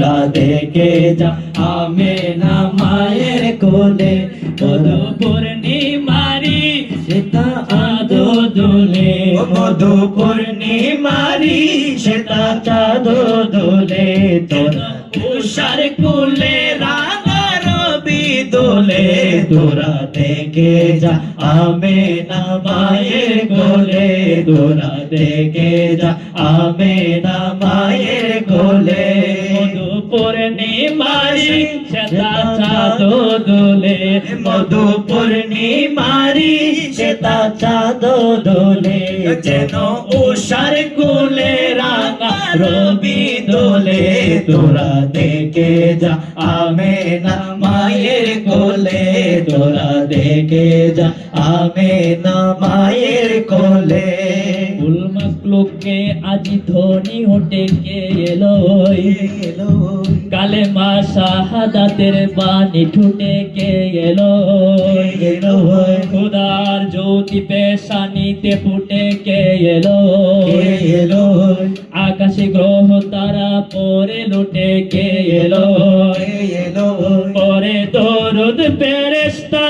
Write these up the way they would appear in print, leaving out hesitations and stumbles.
তোরা দেখে যা আমেনা মায়ের কোলে মধু পূর্ণিমারি সেটা চাঁদ দোলে মধু পূর্ণিমারি সেটা চাঁদ দোলে তোরা উষার কোলে রাঙা রবি দোলে তোরা দেখে যা আমেনা মায়ের কোলে তোরা দেখে যা আমেনা মায়ের কোলে মধু পূর্ণিমারি সেটা চাঁদ দোলে মধু পূর্ণিমারি সেটা চাঁদ দোলে যেন উষার কোলে রাঙা রবি দোলে তোরা দেখে যা আমেনা মায়ের কোলে তোরা দেখে যা আমেনা মায়ের কোলে কুল মাখলুকে আজি ধনী হতে কে এলো কালেমা শাহাদাতের বাণী ঠুটে কে এলো খুদার জ্যোতি পেশানিতে ফুটে কে এলো আকাশে গ্রহ তারা পরে লুটে কে এলো পরে দরুদ ফেরেশতা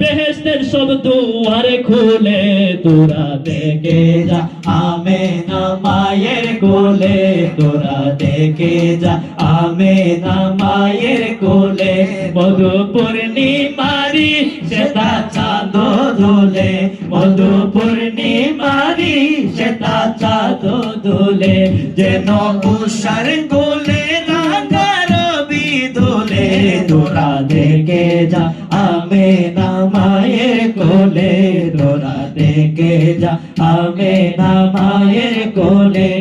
বেহেশতের সব দুয়ার খুলে তোরা দেখে যা আমেনা মায়ের কোলে তোরা দেখে যা আমেনা মায়ের কোলে মধু পূর্ণিমারি সেটা চাঁদ দোলে মধু পূর্ণিমারি সেটা চাঁদ দোলে যেন উষার কোলে রাঙা রবি দোলে তোরা দেখে যা আমেনা মায়ের কোলে তোরা দেখে যা আমেনা মায়ের কোলে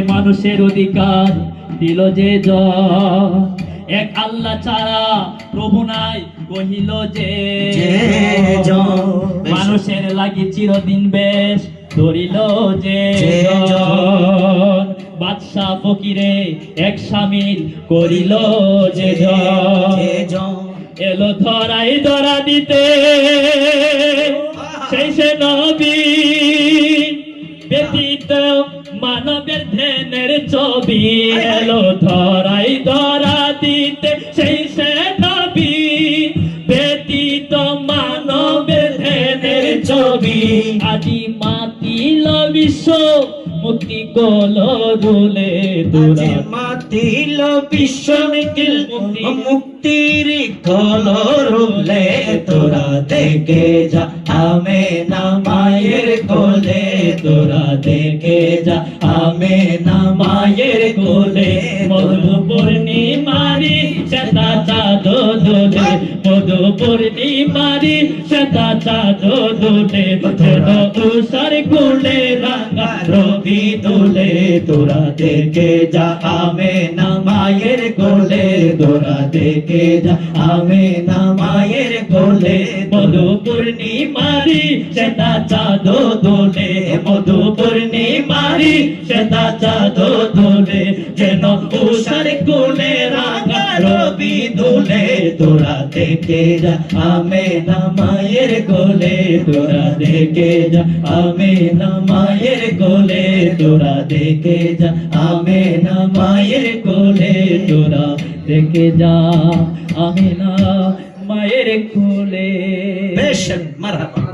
মানুষের অধিকার দিল যে এক আল্লাহ ছাড়া প্রভু নাই কহিল যে মানুষের লাগি চিরদিন বেশ ধরিল যে বাদশা ফকিরে এক শামিল করিল যে এলো ধরাই ধরা দিতে সেই সে নবী ব্যতীত মানবের ধ্যানের ছবি এলো ধরাই ধরা দিতে সেই সে নবী ব্যতীত মানবের ধ্যানের ছবি আজি মাতিল বিশ্ব মুক্তি কল রুলে তোরা মাতিল বিশ্ব মুক্তির কল রুলে তোরা দেখে যা আমেনা মায়ের কোলে তোরা দেখে যা আমেনা মায়ের কোলে মধু পূর্ণিমারি সেটা চাঁদ দোলে মধু পূর্ণিমারি সেটা চাঁদ দোলে যেন উষার কোলে রাঙা রবি দোলে তোরা দেখে যা আমেনা মায়ের কোলে তোরা দেখে যা আমেনা মায়ের কোলে মধু পূর্ণিমারি সেটা চাঁদ দোলে মধু পূর্ণিমারি সেটা চাঁদ দোলে যেন উষার কোলে রাঙা রবি দোলে তোরা দেখে যা আমেনা মায়ের কোলে তোরা দেখে যা আমেনা মায়ের কোলে তোরা দেখে যা আমেনা মায়ের কোলে তোরা দেখে যা আমেনা মায়ের কোলে বেশ মারহাবা।